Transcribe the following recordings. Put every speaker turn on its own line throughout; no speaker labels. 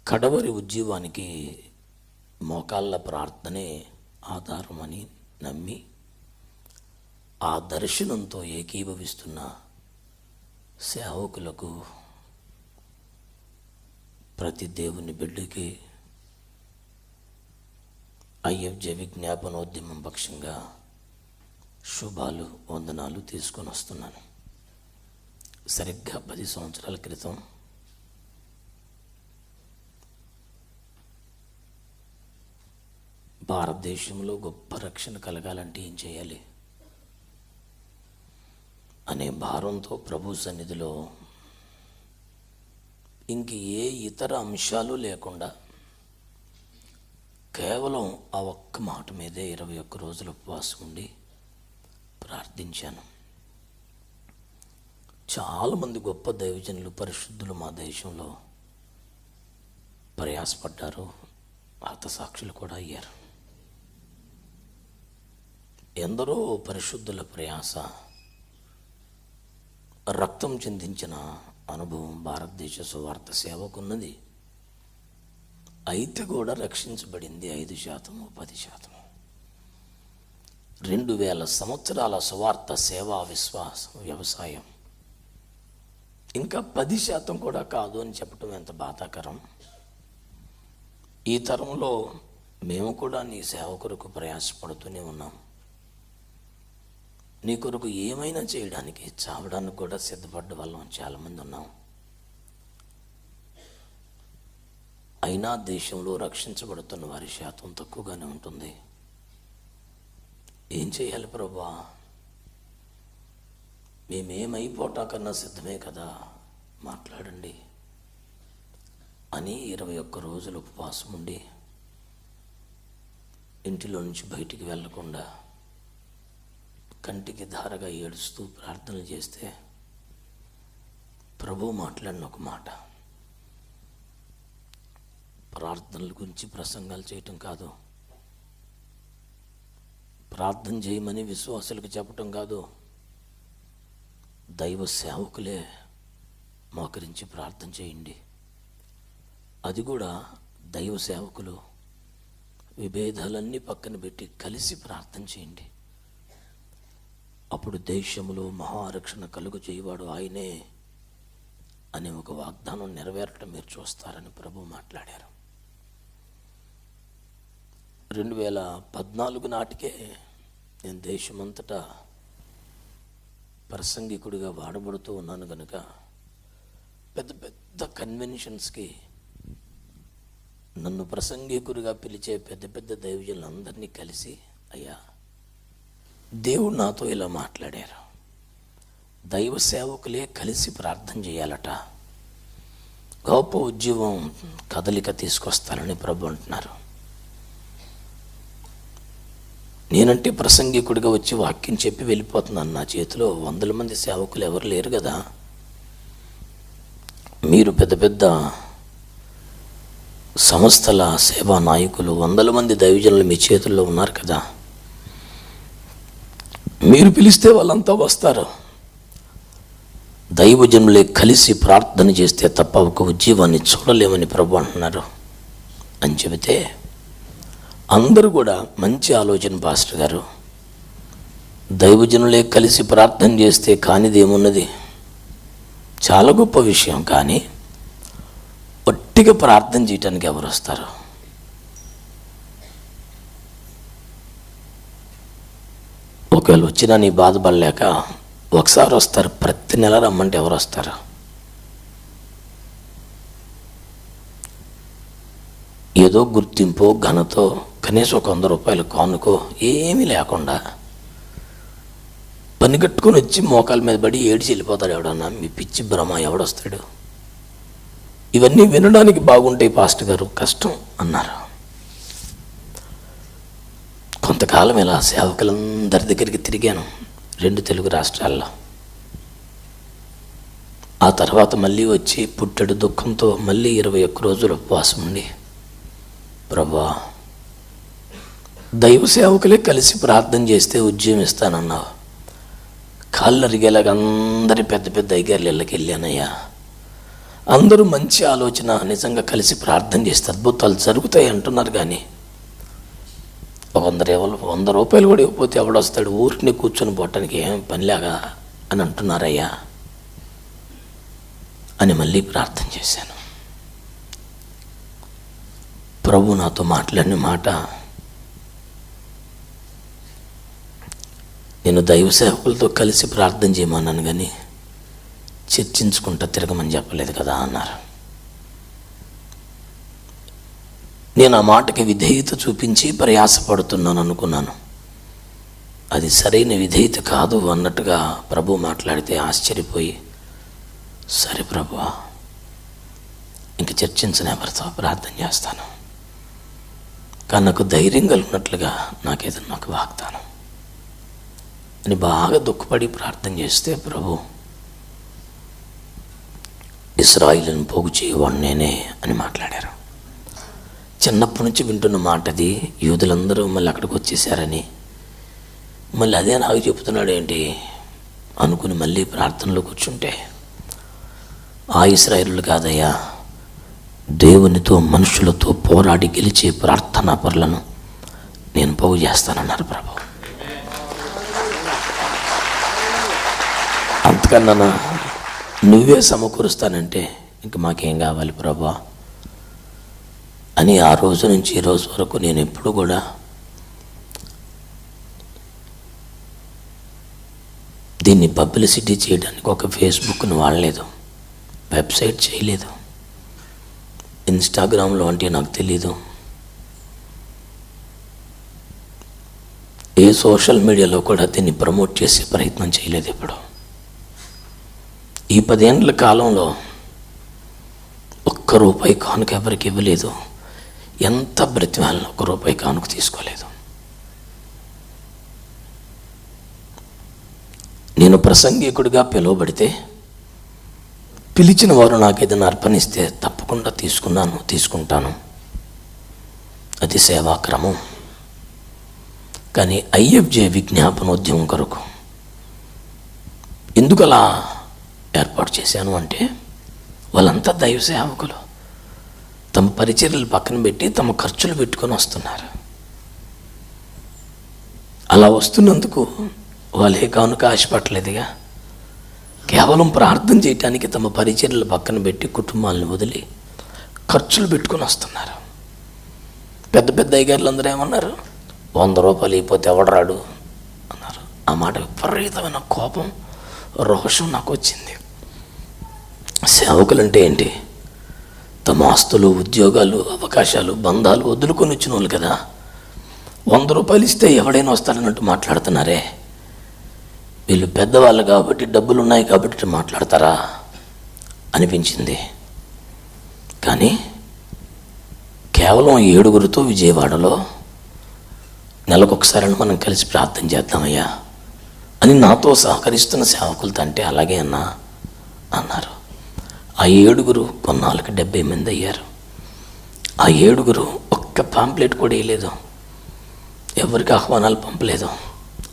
కడవరి ఉద్యమానికి మోకాళ్ళ ప్రార్థనే ఆధారమని నమ్మి ఆ దర్శనంతో ఏకీభవిస్తున్న సేవకులకు, ప్రతి దేవుని బిడ్డకి ఐఎఫ్జే విజ్ఞాపనోద్యమం పక్షంగా శుభాలు, వందనాలు తీసుకొని వస్తున్నాను. సరిగ్గా 10 సంవత్సరాల క్రితం భారతదేశంలో గొప్ప రక్షణ కలగాలంటే ఏం చేయాలి అనే భారంతో ప్రభు సన్నిధిలో ఇంక ఏ ఇతర అంశాలు లేకుండా కేవలం ఆ ఒక్క మాట మీదే 21 రోజులు ఉపవాసం ఉండి ప్రార్థించాను. చాలామంది గొప్ప దైవజనులు, పరిశుద్ధులు మా దేశంలో ప్రయాసపడ్డారు, హతసాక్షులు కూడా అయ్యారు. ఎందరో పరిశుద్ధుల ప్రయాస, రక్తం చిందించిన అనుభవం భారతదేశ సువార్త సేవకున్నది. అయితే కూడా రక్షించబడింది 5%, 10%. 2000 సంవత్సరాల సువార్త సేవా విశ్వాసం, వ్యవసాయం ఇంకా 10% కూడా కాదు అని చెప్పటం ఎంత బాధాకరం. ఈ తరంలో మేము కూడా నీ సేవ కొరకు ప్రయాసపడుతూనే ఉన్నాం. నీ కొరకు ఏమైనా చేయడానికి, చావడానికి కూడా సిద్ధపడ్డ వాళ్ళం చాలామంది ఉన్నాం. అయినా దేశంలో రక్షించబడుతున్న వారి శాతం తక్కువగానే ఉంటుంది. ఏం చేయాలి ప్రభువా? మేమేమైపోటా కన్నా సిద్ధమే కదా, మాట్లాడండి అని 21 రోజులు ఉపవాసం ఉండి ఇంటిలో నుంచి బయటికి వెళ్లకుండా కంటికి ధారగా ఏడుస్తూ ప్రార్థనలు చేస్తే ప్రభు మాట్లాడిన ఒక మాట, ప్రార్థనల గురించి ప్రసంగాలు చేయటం కాదు, ప్రార్థన చేయమని విశ్వాసులకు చెప్పటం కాదు, దైవ సేవకులే మోకరించి ప్రార్థన చేయండి. అది కూడా దైవ సేవకులు విభేదాలన్నీ పక్కన పెట్టి కలిసి ప్రార్థన చేయండి. అప్పుడు దేశంలో మహారక్షణ కలుగు చేయవాడు ఆయనే అనే ఒక వాగ్దానం నెరవేరటం మీరు చూస్తారని ప్రభు మాట్లాడారు. 2014 నాటికే నేను దేశమంతటా ప్రసంగికుడిగా వాడబడుతూ ఉన్నాను కనుక పెద్ద పెద్ద కన్వెన్షన్స్కి నన్ను ప్రసంగికుడిగా పిలిచే పెద్ద పెద్ద దైవజనులందరినీ కలిసి, అయ్యా దేవుడు నాతో ఇలా మాట్లాడారు, దైవ సేవకులే కలిసి ప్రార్థన చేయాలట, గొప్ప ఉద్యమం కదలిక తీసుకొస్తానని ప్రభు అంటున్నారు. నేనంటే ప్రసంగికుడిగా వచ్చి వాక్యం చెప్పి వెళ్ళిపోతున్నాను. నా చేతిలో 100 మంది సేవకులు ఎవరు లేరు కదా. మీరు పెద్ద పెద్ద సంస్థల సేవా నాయకులు, 100 మంది దైవజనులు మీ చేతుల్లో ఉన్నారు కదా. మీరు పిలిస్తే వాళ్ళంతా వస్తారు. దైవజనులే కలిసి ప్రార్థన చేస్తే తప్ప ఒక ఉద్యమాన్ని చూడలేమని ప్రభు అంటున్నారు అని చెబితే అందరూ కూడా మంచి ఆలోచన పాస్టర్ గారు, దైవజనులే కలిసి ప్రార్థన చేస్తే కానిది ఏమున్నది, చాలా గొప్ప విషయం. కానీ ఒట్టిగా ప్రార్థన చేయటానికి ఎవరు వస్తారు? ఒకవేళ వచ్చినా నీ బాధపడలేక ఒకసారి వస్తారు, ప్రతి నెల రమ్మంటే ఎవరు వస్తారు? ఏదో గుర్తింపో ఘనతో కనీసం ఒక 100 రూపాయలు కానుకో ఏమీ లేకుండా పని కట్టుకొని వచ్చి మోకాల మీద పడి ఏడిచి వెళ్ళిపోతాడు ఎవడన్నా. మీ పిచ్చి భ్రమ, ఎవడొస్తాడు? ఇవన్నీ వినడానికి బాగుంటాయి పాస్టర్ గారు, కష్టం అన్నారు. కొంతకాలం ఇలా సేవకులందరి దగ్గరికి తిరిగాను 2 తెలుగు రాష్ట్రాల్లో. ఆ తర్వాత మళ్ళీ వచ్చి పుట్టెడు దుఃఖంతో మళ్ళీ 21 రోజులు ఉపవాసం ఉండి, ప్రభువా దైవ సేవకులే కలిసి ప్రార్థన చేస్తే ఉద్యమం ఇస్తానన్నావు, కాళ్ళు అరిగేలాగా అందరి పెద్ద పెద్ద అయ్యగారుల ఇళ్ళకి వెళ్ళానయ్యా, అందరూ మంచి ఆలోచన, నిజంగా కలిసి ప్రార్థన చేస్తే అద్భుతాలు జరుగుతాయి అంటున్నారు. కానీ 100 రూపాయలు కూడా ఇవ్వకపోతే ఎవడొస్తాడు? ఊరిని కూర్చొని పోవటానికి ఏం పనిలాగా అని అంటున్నారయ్యా అని మళ్ళీ ప్రార్థన చేశాను. ప్రభు నాతో మాట్లాడిన మాట, నేను దైవ సేవకులతో కలిసి ప్రార్థన చేయమన్నాను కానీ చర్చించుకుంటా తిరగమని చెప్పలేదు కదా అన్నారు. నేను ఆ మాటకి విధేయత చూపించి ప్రయాసపడుతున్నాను అనుకున్నాను. అది సరైన విధేయత కాదు అన్నట్టుగా ప్రభు మాట్లాడితే ఆశ్చర్యపోయి, సరే ప్రభువా, ఇంక చర్చించని ఎవరితో ప్రార్థన చేస్తాను, కానీ నాకు ధైర్యం కలిగినట్లుగా నాకేదన్నా నాకు వాగ్దానం అని బాగా దుఃఖపడి ప్రార్థన చేస్తే ప్రభు, ఇశ్రాయేలును పోగు చేయవాడు నేనే అని మాట్లాడారు. చిన్నప్పటి నుంచి వింటున్న మాట అది. యూదులందరూ మళ్ళీ అక్కడికి వచ్చేసారని మళ్ళీ అదే నాకు చెప్తున్నాడు ఏంటి అనుకుని మళ్ళీ ప్రార్థనలో కూర్చుంటే, ఆ ఇశ్రాయేలు కాదయ్యా, దేవునితో మనుషులతో పోరాడి గెలిచే ప్రార్థనా పరులను నేను పోగు చేస్తానన్నారు ప్రభు. అంతకన్నా నువ్వే సమకూరుస్తానంటే ఇంక మాకేం కావాలి ప్రభా అని ఆ రోజు నుంచి ఈ రోజు వరకు నేను ఎప్పుడు కూడా దీన్ని పబ్లిసిటీ చేయడానికి ఒక ఫేస్బుక్ను వాడలేదు, వెబ్సైట్ చేయలేదు, ఇన్స్టాగ్రామ్లో అంటే నాకు తెలీదు, ఏ సోషల్ మీడియాలో కూడా దీన్ని ప్రమోట్ చేసే ప్రయత్నం చేయలేదు. ఇప్పుడు ఈ 10 ఏళ్ల కాలంలో ₹1 కానుక ఎవరికి ఇవ్వలేదు. ఎంత బ్రతిమాలను ₹1 కానుక తీసుకోలేదు. నేను ప్రసంగికుడిగా పిలువబడితే పిలిచిన వారు నాకు ఏదైనా అర్పణిస్తే తప్పకుండా తీసుకుంటాను. అది సేవాక్రమం. కానీ IFJ విజ్ఞాపనోద్యమం కొరకు ఎందుకు అలా ఏర్పాటు చేశాను అంటే, వాళ్ళంతా దైవ సేవకులు తమ పరిచర్యలు పక్కన పెట్టి తమ ఖర్చులు పెట్టుకొని వస్తున్నారు. అలా వస్తున్నందుకు వాళ్ళు ఏ కానుక ఆశపడలేదుగా. కేవలం ప్రార్థన చేయటానికి తమ పరిచర్యలు పక్కన పెట్టి కుటుంబాలను వదిలి ఖర్చులు పెట్టుకొని వస్తున్నారు. పెద్ద పెద్ద అయ్యగారులు అందరూ ఏమన్నారు, ₹100 అయిపోతే ఎవడరాడు అన్నారు. ఆ మాట విపరీతమైన కోపం, రోషం నాకు వచ్చింది. సేవకులంటే ఏంటి? తమ ఆస్తులు, ఉద్యోగాలు, అవకాశాలు, బంధాలు వదులుకొని వచ్చిన వాళ్ళు కదా. ₹100 ఇస్తే ఎవడైనా వస్తాడన్నట్టు మాట్లాడుతున్నారే. వీళ్ళు పెద్దవాళ్ళు కాబట్టి, డబ్బులు ఉన్నాయి కాబట్టి మాట్లాడతారా అనిపించింది. కానీ కేవలం 7 విజయవాడలో నెలకొకసారి మనం కలిసి ప్రార్థన చేద్దామయ్యా అని నాతో సహకరిస్తున్న సేవకులతో అంటే అలాగే అన్నారు. ఆ 7 కొన్నాళ్ళకి 70 మంది అయ్యారు. ఆ 7 ఒక్క పాంప్లెట్ కూడా వేయలేదు, ఎవరికి ఆహ్వానాలు పంపలేదు.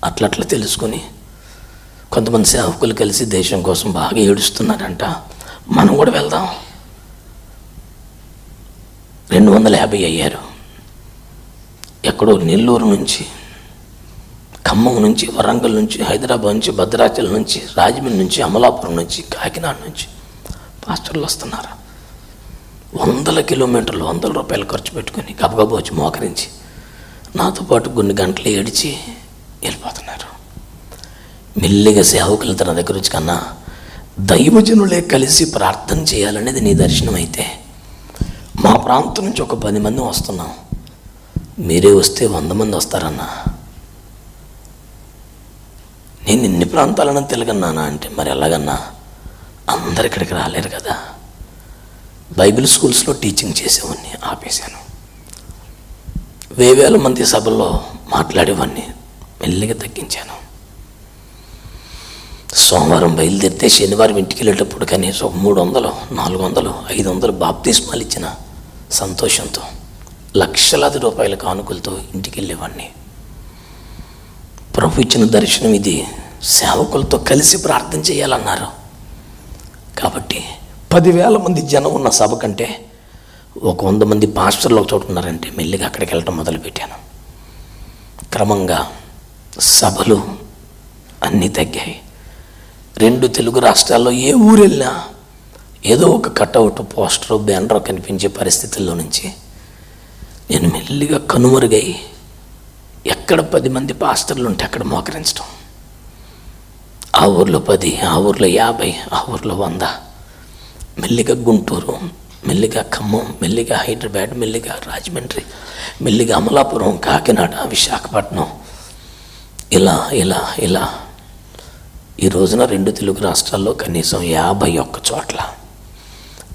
అట్లా తెలుసుకొని కొంతమంది సేవకులు కలిసి దేశం కోసం బాగా ఏడుస్తున్నారంట, మనం కూడా వెళ్దాం. 250 అయ్యారు. ఎక్కడో నెల్లూరు నుంచి, ఖమ్మం నుంచి, వరంగల్ నుంచి, హైదరాబాద్ నుంచి, భద్రాచలం నుంచి, రాజమండ్రి నుంచి, అమలాపురం నుంచి, కాకినాడ నుంచి పాస్టర్లు వస్తున్నారు. 100 కిలోమీటర్లు ₹100 ఖర్చు పెట్టుకొని గబగబా వచ్చి మోకరించి నాతో పాటు కొన్ని గంటలు ఏడిచి వెళ్ళిపోతున్నారు. మెల్లిగా సేవకులు తన దగ్గర వచ్చి, కన్నా దైవజనులే కలిసి ప్రార్థన చేయాలనేది నీ దర్శనం అయితే మా ప్రాంతం నుంచి ఒక 10 మంది వస్తున్నాం, మీరే వస్తే 100 మంది వస్తారన్నా. నేను ఇన్ని ప్రాంతాలను తిరగన్నానా అంటే, మరి ఎలాగన్నా, అందరు ఇక్కడికి రాలేరు కదా. బైబిల్ స్కూల్స్లో టీచింగ్ చేసేవాడిని, ఆపేశాను. వేవేల మంది సభల్లో మాట్లాడేవాడిని, మెల్లిగా తగ్గించాను. సోమవారం బయలుదేరితే శనివారం ఇంటికి వెళ్ళేటప్పుడు కనీసం 300, 400, 500 బాప్తిస్మాలు ఇచ్చిన సంతోషంతో లక్షలాది రూపాయల కానుకలతో ఇంటికి వెళ్ళేవాడిని. ప్రభు ఇచ్చిన దర్శనం ఇది. సేవకులతో కలిసి ప్రార్థన చేయాలన్నారు కాబట్టి 10,000 మంది జనం ఉన్న సభ కంటే ఒక 100 మంది పాస్టర్లు ఒక చోట ఉన్నారంటే మెల్లిగా అక్కడికి వెళ్ళటం మొదలుపెట్టాను. క్రమంగా సభలు అన్నీ తగ్గాయి. 2 తెలుగు రాష్ట్రాల్లో ఏ ఊరు వెళ్ళినా ఏదో ఒక కటౌట్, పోస్టరు, బ్యానర్ కనిపించే పరిస్థితుల్లో నుంచి నేను మెల్లిగా కనుమరుగై ఎక్కడ 10 మంది పాస్టర్లు ఉంటే అక్కడ మోకరించడం. ఆ ఊర్లో 10, ఆ ఊర్లో 50, ఆ ఊర్లో 100. మెల్లిగా గుంటూరు, మెల్లిగా ఖమ్మం, మెల్లిగా హైదరాబాద్, మెల్లిగా రాజమండ్రి, మెల్లిగా అమలాపురం, కాకినాడ, విశాఖపట్నం, ఇలా ఇలా ఇలా ఈ రోజున 2 తెలుగు రాష్ట్రాల్లో కనీసం 51 చోట్ల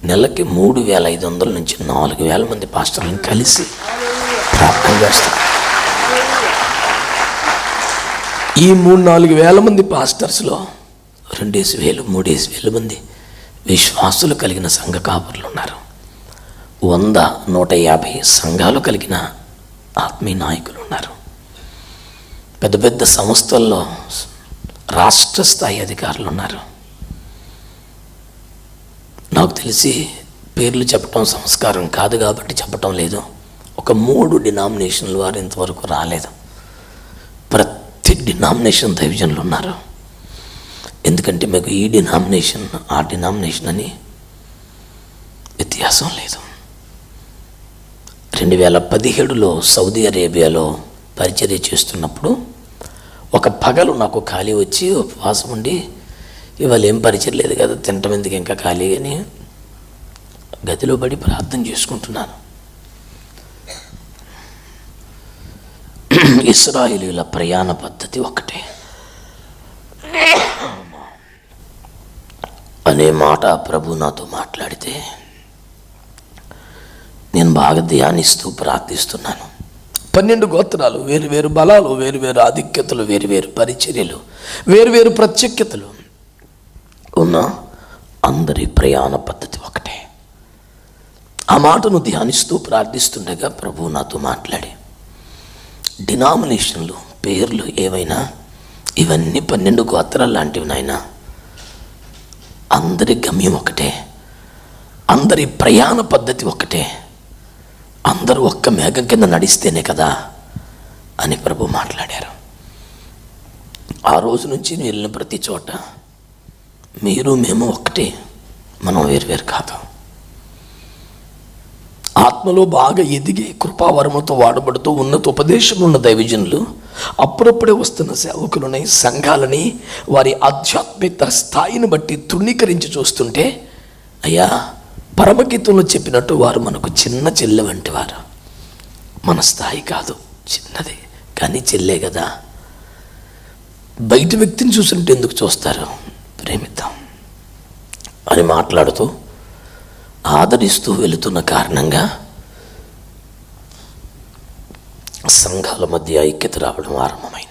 నెలకి 3,500 నుంచి 4,000 మంది పాస్టర్లను కలిసి ప్రార్థన చేస్తారు. ఈ 3-4 వేల మంది పాస్టర్స్లో 2,000, 3,000 మంది విశ్వాసులు కలిగిన సంఘ కాపురులు ఉన్నారు. 100-150 సంఘాలు కలిగిన ఆత్మీయ నాయకులు ఉన్నారు. పెద్ద పెద్ద సంస్థల్లో రాష్ట్ర స్థాయి అధికారులు ఉన్నారు. నాకు తెలిసి పేర్లు చెప్పటం సంస్కారం కాదు కాబట్టి చెప్పటం లేదు. ఒక 3 డినామినేషన్ల వారు ఇంతవరకు రాలేదు. ప్రతి డినామినేషన్ దైవజనులు ఉన్నారు. ఎందుకంటే మీకు ఈ డినామినేషన్, ఆ డినామినేషన్ అని వ్యత్యాసం లేదు. 2017లో సౌదీ అరేబియాలో పరిచర్య చేస్తున్నప్పుడు ఒక పగలు నాకు ఖాళీ వచ్చి ఉపవాసం ఉండి, ఇవాళ ఏం పరిచయం లేదు కదా, తినటం ఎందుకు ఇంకా ఖాళీ అని గదిలో పడి ప్రార్థన చేసుకుంటున్నాను. ఇశ్రాయేలీయుల ప్రయాణ పద్ధతి ఒకటే అనే మాట ప్రభు నాతో మాట్లాడితే నేను బాగా ధ్యానిస్తూ ప్రార్థిస్తున్నాను. 12 గోత్రాలు, వేరువేరు బలాలు, వేరువేరు ఆధిక్యతలు, వేరువేరు పరిచర్యలు, వేరువేరు ప్రత్యేకతలు ఉన్న అందరి ప్రయాణ పద్ధతి ఒకటే. ఆ మాటను ధ్యానిస్తూ ప్రార్థిస్తుండగా ప్రభు నాతో మాట్లాడి, డినామినేషన్లు, పేర్లు ఏవైనా ఇవన్నీ 12 గోత్రాలు లాంటివి నాయనా. అందరి గమ్యం ఒకటే, అందరి ప్రయాణ పద్ధతి ఒకటే, అందరూ ఒక్క మేఘం కింద నడిస్తేనే కదా అని ప్రభు మాట్లాడారు. ఆ రోజు నుంచి నేను వెళ్ళిన ప్రతి చోట మీరు మేము ఒకటే, మనం వేరువేరు కాదు. ఆత్మలో బాగా ఎదిగి కృపావరముతో వాడబడుతూ ఉన్నత ఉపదేశం ఉన్న దైవజనులు అప్పుడప్పుడే వస్తున్న సేవకులని, సంఘాలని వారి ఆధ్యాత్మిక స్థాయిని బట్టి తృణీకరించి చూస్తుంటే, అయ్యా పరమగీతంలో చెప్పినట్టు వారు మనకు చిన్న చెల్లె వంటి వారు. మన స్థాయి కాదు, చిన్నది కానీ చెల్లే కదా. బయట వ్యక్తిని చూస్తుంటే ఎందుకు చూస్తారు, ప్రేమిద్దాం అని మాట్లాడుతూ ఆదరిస్తూ వెళుతున్న కారణంగా సంఘాల మధ్య ఐక్యత రావడం ఆరంభమైంది.